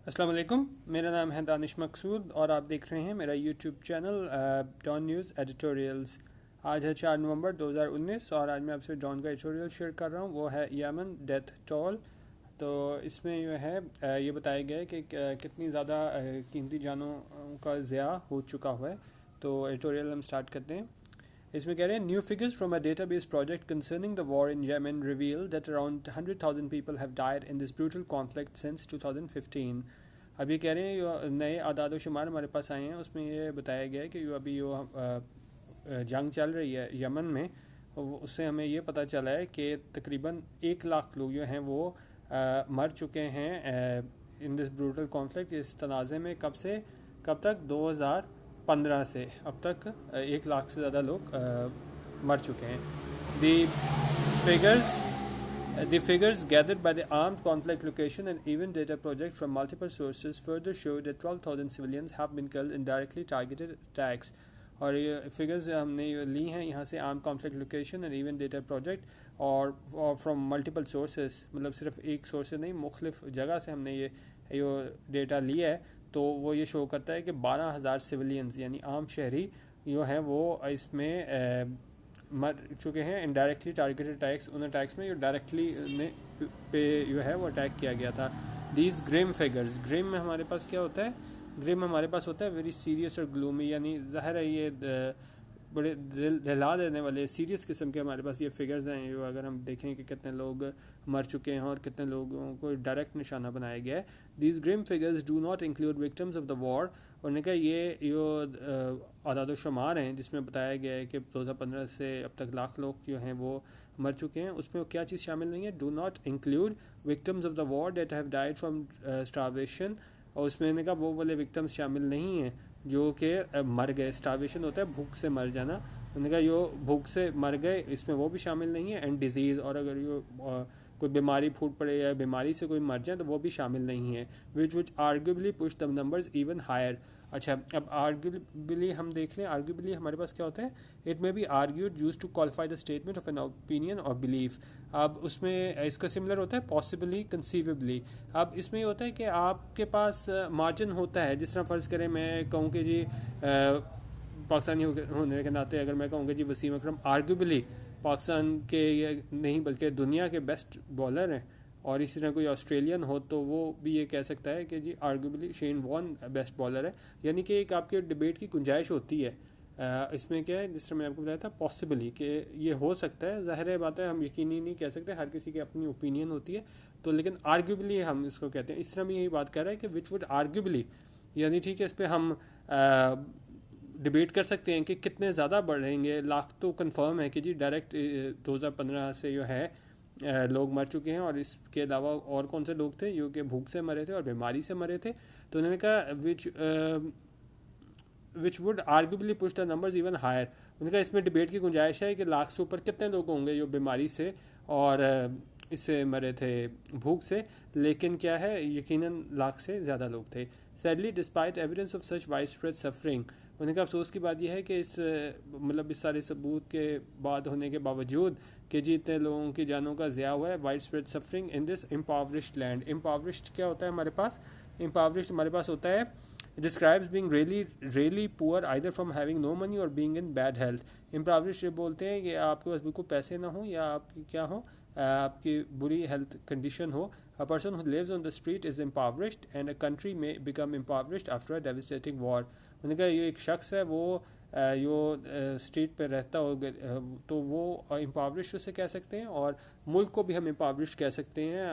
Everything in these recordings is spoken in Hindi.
अस्सलाम वालेकुम। मेरा नाम है दानिश मकसूद और आप देख रहे हैं मेरा YouTube channel Dawn News editorials. आज है 4 नवंबर 2019 और आज मैं आपसे डॉन का एडिटोरियल शेयर कर रहा हूँ। वो है यमन डेथ टोल। तो इसमें जो है ये बताया गया है कि कितनी ज़्यादा कीमती जानों का ज़िया हो चुका हुआ है। तो एडिटोरियल हम स्टार्ट करते हैं। इसमें कह रहे हैं new figures from a database project concerning the war in Yemen reveal that around 100,000 people have died in this brutal conflict since 2015। अब ये कह रहे हैं यो नए आदाद शुमार हमारे पास आए हैं, उसमें ये बताया गया है कि यो अभी यो जंग चल रही है यमन में। उससे हमें ये पता चला है कि तकरीबन 1 लाख लोग जो हैं वो मर चुके हैं इन दिस ब्रूटल कॉन्फ्लिक्ट। इस तनाज़े में कब से कब तक 2015 से अब तक 1 लाख से ज़्यादा लोग मर चुके हैं। दी figures The figures gathered by the Armed Conflict Location and Event Data Project from multiple sources further show that 12,000 civilians have been killed in directly targeted attacks. और ये फिगर्स हमने ली हैं यहाँ से arm conflict location and event data project और फ्रॉम मल्टीपल सोर्सेज, मतलब सिर्फ एक सोर्स से नहीं, मुख्तलिफ जगह से हमने ये डेटा लिया है। तो वो ये शो करता है कि 12,000 सिविलियंस यानी आम शहरी जो हैं वो इसमें मर चुके हैं इनडायरेक्टली टारगेटेड अटैक्स, उन अटैक्स में जो डायरेक्टली ने पे जो है वो अटैक किया गया था। दीज ग्रिम फिगर्स, ग्रिम में हमारे पास क्या होता है? ग्रिम हमारे पास होता है वेरी सीरियस और ग्लूमी, यानी ज़ाहिर है ये बड़े दिल दहला देने वाले सीरियस किस्म के हमारे पास ये फिगर्स हैं। जो अगर हम देखें कि कितने लोग मर चुके हैं और कितने लोगों को डायरेक्ट निशाना बनाया गया है। These grim figures do not include victims of the war. उन्होंने कहा ये जो आदाद शुमार हैं जिसमें बताया गया है कि 2015 से अब तक लाख लोग जो हैं वो मर चुके हैं, उसमें क्या चीज़ शामिल नहीं है? Do not include victims of the war that have died from starvation. और उसमें उन्होंने कहा वो वाले विक्टिम्स शामिल नहीं हैं जो कि मर गए। स्टारवेशन होता है भूख से मर जाना, उन्होंने कहा यो भूख से मर गए, इसमें वो भी शामिल नहीं है। एंड डिजीज़, और अगर यो कोई बीमारी फूट पड़े या बीमारी से कोई मर जाए तो वो भी शामिल नहीं है। Which arguably push the numbers even higher. अच्छा, अब आर्ग्यूबली हम देख लें। आर्ग्यूबली हमारे पास क्या होता है? It may be argued used to qualify the statement of an opinion और बिलीफ। अब उसमें इसका सिमिलर होता है पॉसिबली, कंसीवेबली। अब इसमें ये होता है कि आपके पास मार्जिन होता है। जिस तरह फ़र्ज़ करें मैं कहूँ कि जी पाकिस्तानी होने के नाते अगर मैं कहूँ कि जी वसीम अकरम आर्ग्यूबली पाकिस्तान के नहीं बल्कि दुनिया के बेस्ट बॉलर हैं, और इसी तरह कोई ऑस्ट्रेलियन हो तो वो भी ये कह सकता है कि जी arguably Shane Warne best bowler है। यानी कि एक आपके डिबेट की गुंजाइश होती है। इसमें क्या है, जिस तरह मैंने आपको बताया था पॉसिबली कि ये हो सकता है। ज़ाहिर है बात है, हम यकीनी नहीं कह सकते, हर किसी की अपनी ओपिनियन होती है। तो लेकिन आर्ग्यूबली हम इसको कहते हैं। इस तरह भी यही बात कर रहा है कि विच वुड आर्ग्यूबली, यानी ठीक है, इस पर हम डिबेट कर सकते हैं कि कितने ज़्यादा बढ़ेंगे। लाख तो कंफर्म है कि जी डायरेक्ट 2015 से जो है लोग मर चुके हैं, और इसके अलावा और कौन से लोग थे जो कि भूख से मरे थे और बीमारी से मरे थे। तो उन्होंने कहा which would arguably push the numbers even higher. उन्होंने कहा इसमें डिबेट की गुंजाइश है कि लाख से ऊपर कितने लोग होंगे जो बीमारी से और इससे मरे थे भूख से, लेकिन क्या है यकीनन लाख से ज़्यादा लोग थे। Sadly despite evidence of such wide spread suffering, उन्होंने कहा अफसोस की बात यह है कि इस मतलब इस सारे सबूत के बाद होने के बावजूद कि जी इतने लोगों की जानों का ज़िया हुआ है, wide spread suffering in this impoverished land. Impoverished क्या होता है हमारे पास? इम्पावरिश्ड हमारे पास होता है describes being really poor either from having no money और being in bad health. Impoverished ये बोलते हैं कि आपके पास बिल्कुल पैसे ना हो या आपकी क्या हो, आपकी बुरी हेल्थ कंडीशन हो। A person who lives on the street is impoverished and a country may become impoverished after a devastating war. उन्होंने कहा ये एक शख्स है वो जो स्ट्रीट पे रहता हो तो वो इम्पावरिश उसे कह सकते हैं, और मुल्क को भी हम इम्पावरिश कह सकते हैं।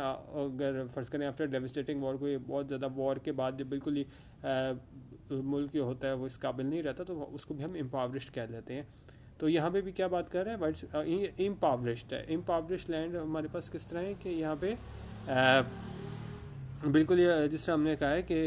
अगर फ़र्ज़ करें आफ्टर डेविस्टेटिंग वॉर, कोई बहुत ज़्यादा वॉर के बाद जब बिल्कुल ही मुल्क जो होता है वो इस काबिल नहीं रहता तो उसको भी हम इम्पावरिश कह लेते हैं। तो यहाँ पे भी क्या बात कर रहे हैं? वाइट इम्पावरिश्ड है। इम्पावरिश्ड लैंड हमारे पास किस तरह है कि यहाँ पे बिल्कुल ये जिस तरह हमने कहा है कि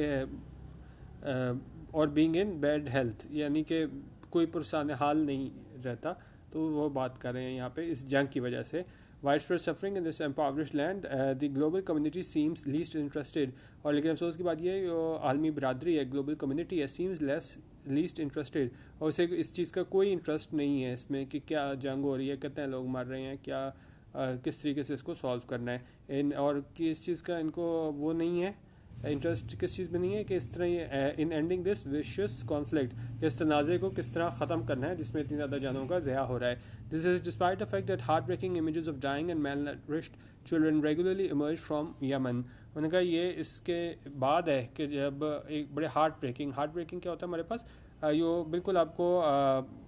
और बीइंग इन बैड हेल्थ, यानी कि कोई पुरसान हाल नहीं रहता। तो वो बात कर रहे हैं यहाँ पे इस जंग की वजह से। Wide spread suffering in this impoverished land, the global community seems least interested. और लेकिन अफसोस की बात यह है जो आलमी बरादरी है, ग्लोबल कम्युनिटी है, सीम्स लेस लीस्ट इंटरेस्टेड, और उसे इस चीज़ का कोई इंटरेस्ट नहीं है इसमें कि क्या जंग हो रही है, कितने लोग मर रहे हैं, क्या किस तरीके से इसको सॉल्व करना है और कि इस चीज़ का इनको वो नहीं है इंटरेस्ट किस चीज़ में नहीं है कि इस तरह ये इन एंडिंग दिस विशियस कॉन्फ्लिक्ट, इस तनाज़े को किस तरह ख़त्म करना है जिसमें इतनी ज़्यादा जानों का ज़या हो रहा है. This is despite the fact that heart breaking images of dying and malnourished children regularly emerge from Yemen. उन्होंने कहा ये इसके बाद है कि जब एक बड़े हार्ट ब्रेकिंग क्या होता है हमारे पास, यो बिल्कुल आपको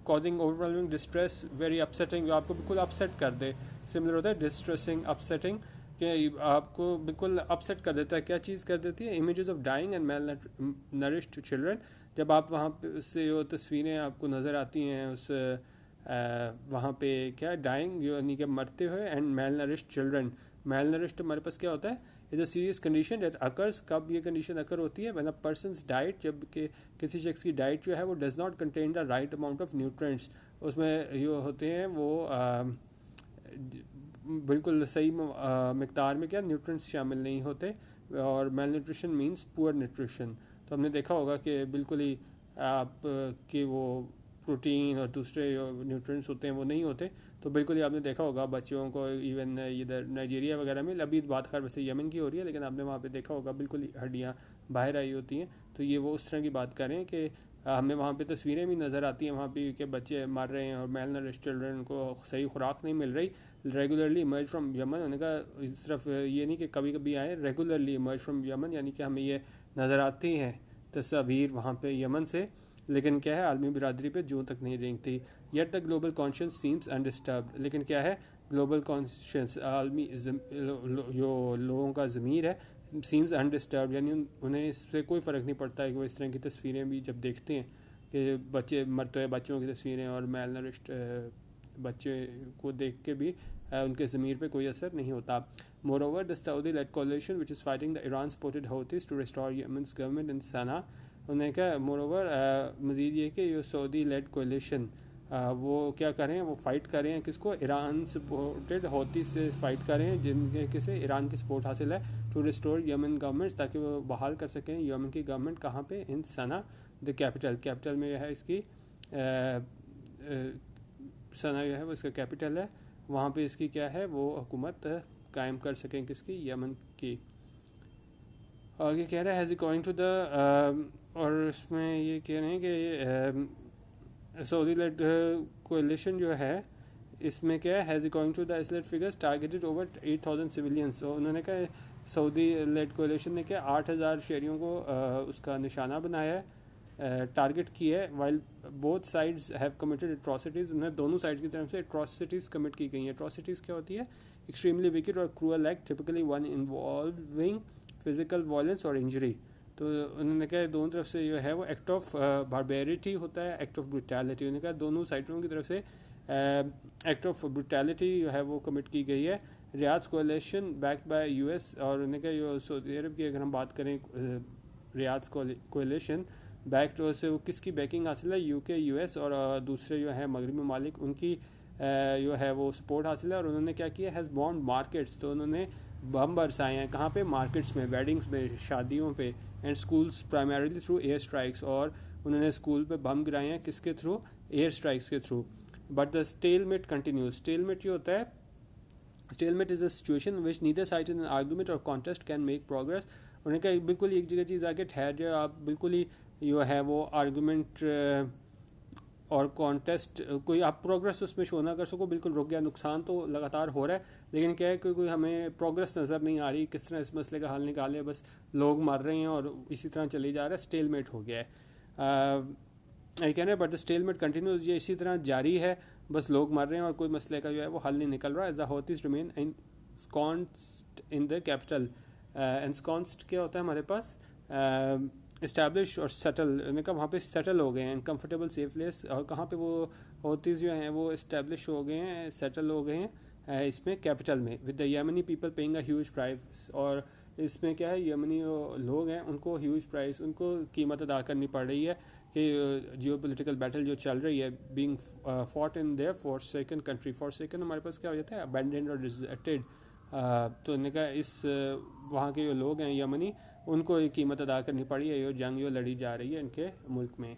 causing overwhelming distress, very upsetting, जो आपको बिल्कुल अपसेट कर दे. सिमिलर होता है डिस्ट्रेसिंग, अपसेटिंग, कि आपको बिल्कुल अपसेट कर देता है. क्या चीज़ कर देती है? Images of dying and malnourished children. जब आप वहाँ पे से वो तस्वीरें आपको नज़र आती हैं उस वहाँ पे क्या डाइंग यानी कि मरते हुए, एंड malnourished चिल्ड्रन. malnourished हमारे पास क्या होता है? Is a serious condition that occurs. कब ये कंडीशन अकर होती है? व्हेन अ पर्सनस डाइट, जब कि किसी शख्स की डाइट जो है वो does not contain the right amount of nutrients. उसमें जो होते हैं वो बिल्कुल सही मकदार में क्या न्यूट्रिएंट्स शामिल नहीं होते. और mail nutrition means poor nutrition. तो हमने देखा होगा कि बिल्कुल ही आप कि वो प्रोटीन और दूसरे न्यूट्रिएंट्स होते हैं वो नहीं होते. तो बिल्कुल ही आपने देखा होगा बच्चों को, इवन इधर नाइजीरिया वगैरह में, अभी बात खैर वैसे यमन की हो रही है, लेकिन आपने वहाँ पे देखा होगा बिल्कुल ही हड्डियाँ बाहर आई होती हैं. तो ये वो उस तरह की बात कर रहे हैं कि हमें वहाँ पे तस्वीरें भी नज़र आती हैं वहाँ पे कि बच्चे मर रहे हैं और malnourished चिल्ड्रन को सही खुराक नहीं मिल रही. Regularly emerge from Yemen. उन्होंने कहा सिर्फ ये नहीं कि कभी कभी आए, रेगुलरली इमर्ज फ्राम यमन, यानी कि हमें ये नज़र आती हैं तस्वीर वहाँ पे यमन से. लेकिन क्या है, आलमी बिरादरी पे जूँ तक नहीं रेंगती. Yet the global conscious seems undisturbed. लेकिन क्या है, ग्लोबल कॉन्शियस आलमी जो लोगों का ज़मीर है, सीम्स अनडिस्टर्ब, यानी उन्हें इससे कोई फ़र्क नहीं पड़ता है कि वो इस तरह की तस्वीरें भी जब देखते हैं कि बच्चे मरते हुए बच्चों की तस्वीरें और malnourished बच्चे को देख के भी उनके ज़मीर पे कोई असर नहीं होता. Moreover the Saudi led coalition which is fighting the Iran supported Houthis to restore Yemen's government in Sanaa. उन्होंने कहा मोरोवर मज़ीद ये कि ये सऊदी लेड कोalition वो क्या कर रहे हैं, वो फ़ाइट कर रहे हैं किसको? ईरान सपोर्टेड हौती से फ़ाइट कर रहे हैं जिनके किसे ईरान की सपोर्ट हासिल है. टू रिस्टोर यमन गवर्नमेंट, ताकि वो बहाल कर सकें यमन की गवर्नमेंट. कहाँ पे? इन सना, द कैपिटल में है इसकी सना जो है वो इसका कैपिटल है. वहाँ पे इसकी क्या है, वो हुकूमत कायम कर सकें किसकी? यमन की. आगे कह रहा है हैज़ अकॉर्डिंग टू द, और इसमें ये कह रहे हैं कि सऊदी लेड कोalition जो है इसमें क्या है, हैज़ अकॉर्डिंग टू द इसलेट फिगर्स टारगेटेड ओवर 8,000 सिविलियंस. तो उन्होंने कहा सऊदी लेड कोalition ने क्या 8,000 शहरियों को उसका निशाना बनाया है, टारगेट किया है. While both sides have committed atrocities. उन्हें दोनों साइड की तरफ से एट्रॉसिटीज़ कमिट की गई हैं. एट्रॉसिटीज़ क्या होती है? एक्सट्रीमली विकेड और cruel act, typically one involving physical violence और इंजरी. तो उन्होंने कहा दोनों तरफ से जो है वो एक्ट ऑफ बारबेरिटी होता है, एक्ट ऑफ ब्रूटैलिटी. उन्होंने कहा दोनों साइडों की तरफ से एक्ट ऑफ ब्रूटैलिटी जो है वो कमिट की गई है. रियाज कोalition बैक्ड बाय यूएस. और उन्होंने कहा जो सऊदी अरब की अगर हम बात करें रियाज कोalition बैक से वो किसकी बैकिंग हासिल है? यूके, यूएस और दूसरे जो है मगरबी ममालिक, उनकी जो है वो सपोर्ट हासिल है. और उन्होंने क्या किया? Has bomb markets. तो उन्होंने बम बरसाए हैं. कहाँ पे? मार्केट्स में, वेडिंग्स में, शादियों पे. And schools primarily through air strikes. और उन्होंने स्कूल पे बम गिराए हैं किसके थ्रू? एयर स्ट्राइक्स के through. But the stalemate continues. Stalemate ये होता है, stalemate is a situation which neither side in an argument और कॉन्टेस्ट कैन मेक प्रोग्रेस. उन्होंने कहा बिल्कुल एक जगह चीज़ आके ठहर जाए, आप बिल्कुल ही जो है वो आर्गूमेंट और कॉन्टेस्ट कोई आप प्रोग्रेस उसमें शो ना कर सको, बिल्कुल रुक गया. नुकसान तो लगातार हो रहा है, लेकिन क्या है कि कोई हमें प्रोग्रेस नज़र नहीं आ रही, किस तरह इस मसले का हल निकाले. बस लोग मर रहे हैं और इसी तरह चले जा रहा है. स्टेलमेट हो गया है. कह रहे हैं बट द स्टेलमेट कंटिन्यूज. ये इसी तरह जारी है, बस लोग मर रहे हैं और कोई मसले का जो है वो हल नहीं निकल रहा. As the Houthis remain ensconced in the capital. ensconced क्या होता है हमारे पास? इस्टेब्लिश और सेटल. उन्होंने कहा वहाँ पे सेटल हो गए हैं, कंफर्टेबल सेफ प्लेस. और कहाँ पे वो हौतीज़ जो हैं वो इस्टेब्लिश हो गए हैं, सेटल हो गए हैं इसमें कैपिटल में. With the Yemeni people paying a huge price. और इसमें क्या है, यमनी लोग हैं उनको ह्यूज प्राइस, उनको कीमत अदा करनी पड़ रही है कि जियो पोलिटिकल बैटल जो चल रही है, being fought in their forsaken country. Forsaken हमारे पास क्या हो जाता है? अबैंडन्ड और डिजर्टेड. तो उन्होंने कहा इस वहाँ के जो लोग हैं यमनी, उनको ये कीमत अदा करनी पड़ी है, ये जंग जो लड़ी जा रही है इनके मुल्क में.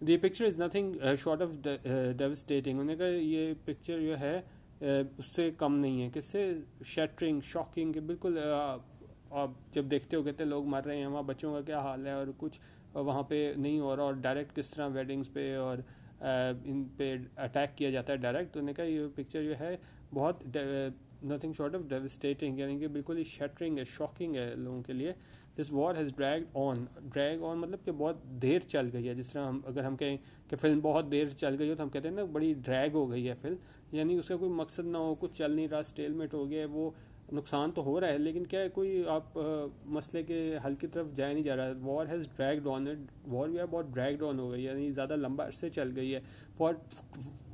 The picture is nothing short of devastating. उन्होंने कहा ये पिक्चर जो है उससे कम नहीं है. किससे? शैटरिंग, शॉकिंग, बिल्कुल आप जब देखते हो कहते लोग मर रहे हैं वहाँ, बच्चों का क्या हाल है और कुछ वहाँ पे नहीं हो रहा, और डायरेक्ट किस तरह वेडिंग्स पे और इन पे अटैक किया जाता है डायरेक्ट। तो उन्होंने कहा ये पिक्चर जो है बहुत नथिंग शॉर्ट ऑफ डेविस्टेटिंग, यानी कि बिल्कुल ही शटरिंग है, शॉकिंग है लोगों के लिए। This war has drag on मतलब कि बहुत देर चल गई है। जिस तरह हम अगर हम कहें कि फ़िल्म बहुत देर चल गई हो तो हम कहते हैं ना बड़ी ड्रैग हो गई है फिल्म, यानी उसका कोई मकसद ना हो, कुछ चल नहीं रहा, स्टेलमेट हो गया है, वो नुकसान तो हो रहा है लेकिन क्या है, कोई आप मसले के हल की तरफ जाया नहीं जा रहा है। War has dragged on, war जो है बहुत ड्रैग्ड ऑन हो गई है, यानी ज़्यादा लंबा अरसे चल गई है, for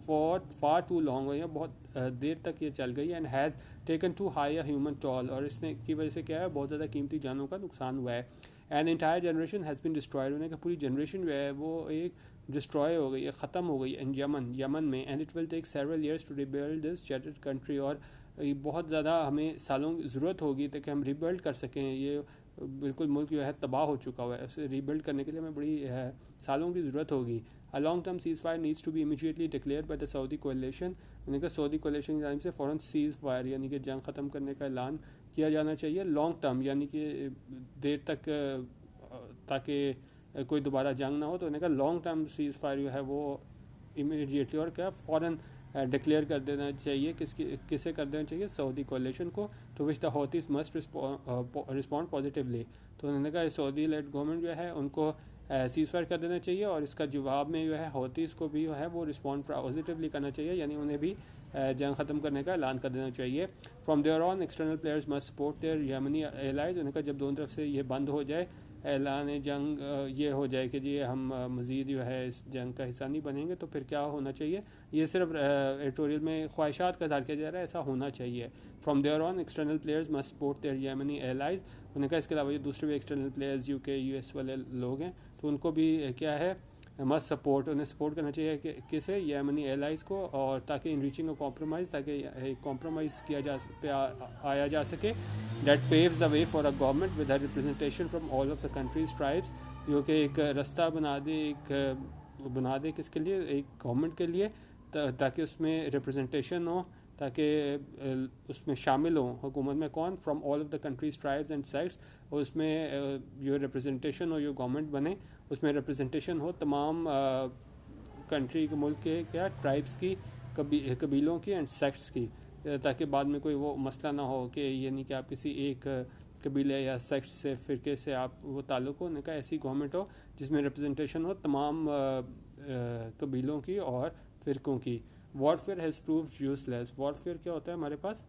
for far too long हो, बहुत देर तक ये चल गई है। And has taken too high a human toll, और इसने की वजह से क्या है, बहुत ज़्यादा कीमती जानों का नुकसान हुआ है। An entire generation has been destroyed, होने का पूरी जनरेशन जो है वो एक डिस्ट्रॉय हो गई है, ख़त्म हो गई है इन यमन में। And it will take several years to rebuild this shattered country, और बहुत ज़्यादा हमें सालों की ज़रूरत होगी ताकि हम रिबिल्ड कर सकें। ये बिल्कुल मुल्क जो है तबाह हो चुका हुआ है, उसे रिबिल्ड करने के लिए हमें बड़ी सालों की ज़रूरत होगी। A long term ceasefire needs to be immediately declare by the Saudi coalition, उन्होंने कहा सऊदी कोalition की जानिब से फ़ौरन सीज़ फायर यानी कि जंग ख़त्म करने का ऐलान किया जाना चाहिए। लॉन्ग टर्म यानी कि देर तक ताकि कोई दोबारा जंग ना हो, तो उन्होंने कहा लॉन्ग टर्म सीज़ फायर जो है वो इमीडिएटली और क्या फ़ौरन डिक्लेयर कर देना चाहिए। किसे कर देना चाहिए, सऊदी कोalition को, to which the Houthis must respond positively. तो उन्होंने कहा सऊदी लेड गवर्नमेंट जो है उनको सीज़ फायर कर देना चाहिए, और इसका जवाब में जो है हौतीस को भी जो है वो रिस्पॉन्ड पॉजिटिवली करना चाहिए, यानी उन्हें भी जंग ख़त्म करने का ऐलान कर देना चाहिए। From there on external players must support their Yemeni allies, उन्होंने कहा जब दोनों तरफ से ये बंद हो जाए, ऐलान जंग ये हो जाए कि जी हम मज़ीद जो है इस जंग का हिस्सा नहीं बनेंगे, तो फिर क्या होना चाहिए। ये सिर्फ एडिटोरियल में ख्वाहिशात का इज़हार किया जा रहा है, ऐसा होना चाहिए। From there on external players must support their Yemeni allies, उन्होंने कहा इसके अलावा ये दूसरे भी एक्सटर्नल प्लेयर्स UK US वाले लोग हैं, तो उनको भी क्या है मस्ट सपोर्ट, उन्हें सपोर्ट करना चाहिए कि किसे, यमनी एलाइज को, और ताकि इन रीचिंग अ कॉम्प्रोमाइज़, ताकि एक कॉम्प्रोमाइज़ किया जा पे आया जा सके। That paves the way for a government with representation from all of the countries tribes, जो कि एक रास्ता बना दे किसके लिए, एक गवर्नमेंट के लिए, ताकि उसमें रिप्रेजेंटेशन हो, ताकि उसमें शामिल हो हुकूमत में कौन, from all of the countries tribes and sects, और उसमें जो रिप्रेजेंटेशन हो, जो गवर्नमेंट बने उसमें रिप्रेजेंटेशन हो तमाम कंट्री के, मुल्क के क्या ट्राइब्स की, कबीलों की एंड सेक्ट्स की, ताकि बाद में कोई वो मसला ना हो कि ये नहीं कि आप किसी एक कबीले या सेक्ट से, फ़िरके से आप वो ताल्लुक़ हो। उन्होंने कहा ऐसी गवर्नमेंट हो जिसमें रिप्रेजेंटेशन हो तमाम कबीलों की और फ़िरकों की। Warfare has proved useless, warfare क्या होता है हमारे पास,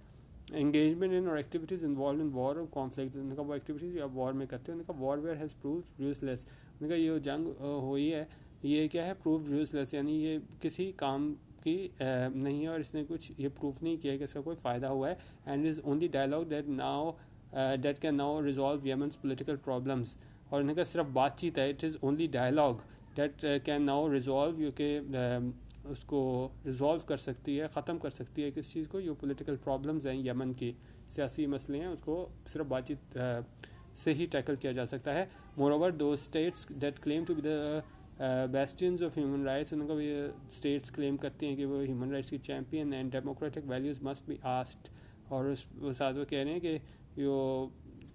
एंगेजमेंट इन और एक्टिविटीज़ इन्वॉल्व इन वॉर और कॉन्फ्लिक्ट, उनका वो एक्टिविटीज़ आप वॉर में करते हो। उनका वॉरवेयर हैज़ प्रूव्ड यूज़लेस, उनका ये जंग हुई है ये क्या है, प्रूव्ड यूज़लेस, यानी ये किसी काम की नहीं है, और इसने कुछ ये प्रूफ नहीं किया कि इसका कोई फ़ायदा हुआ है। And is only dialogue that can now resolve Yemen's political problems, और उनका सिर्फ बातचीत है, it is only dialogue that can now resolve, you के उसको रिजॉल्व कर सकती है, ख़त्म कर सकती है किस चीज़ को, जो पॉलिटिकल प्रॉब्लम्स हैं यमन की, सियासी मसले हैं, उसको सिर्फ बातचीत से ही टैकल किया जा सकता है। Moreover those states that claim to be the bastions of human rights, उनका भी स्टेट्स क्लेम करती हैं कि वो ह्यूमन राइट्स की champion and democratic values must be asked, और उस साथ वो कह रहे हैं कि जो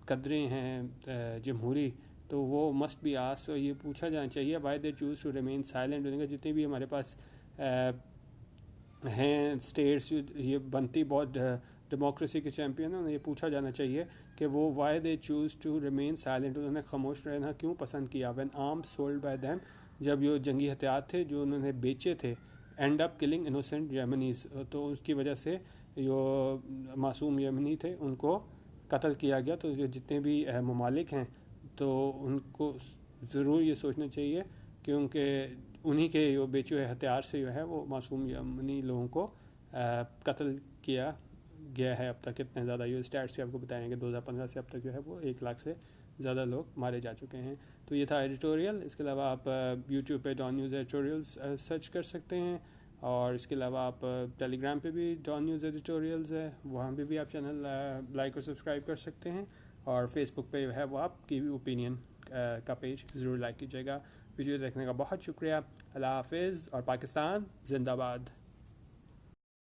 कदरें हैं जमहूरी, तो वो मस्ट बी आस्क्ड, और ये पूछा जाना चाहिए why they choose to remain silent. उनका जितने भी हमारे पास हैं स्टेट्स, ये बनती बहुत डेमोक्रेसी के चैम्पियन है, उन्हें ये पूछा जाना चाहिए कि वो why they choose to remain silent, उन्होंने खामोश रहना क्यों पसंद किया। When arms sold by them, जब ये जंगी हथियार थे जो उन्होंने बेचे थे, end up killing innocent Yemenis, तो उसकी वजह से जो मासूम यमनी थे उनको कत्ल किया गया। तो ये जितने भी ममालिक हैं तो उनको ज़रूर ये सोचना चाहिए कि उनके उन्हीं के जो बेचे हुए हथियार से जो है वो मासूम यमनी लोगों को कत्ल किया गया है। अब तक कितने ज़्यादा ये स्टैट्स से आपको बताएंगे, 2015 से अब तक जो है वो 1 लाख से ज़्यादा लोग मारे जा चुके हैं। तो ये था एडिटोरियल। इसके अलावा आप यूट्यूब पे डॉन न्यूज़ एडिटोरियल्स सर्च कर सकते हैं, और इसके अलावा आप टेलीग्राम पे भी डॉन न्यूज़ एडिटोरियल्स है, वहाँ पे भी आप चैनल लाइक और सब्सक्राइब कर सकते हैं, और फेसबुक पे है वो आपकी ओपिनियन का पेज ज़रूर लाइक कीजिएगा। वीडियो देखने का बहुत शुक्रिया। अल्लाह हाफिज़, और पाकिस्तान जिंदाबाद।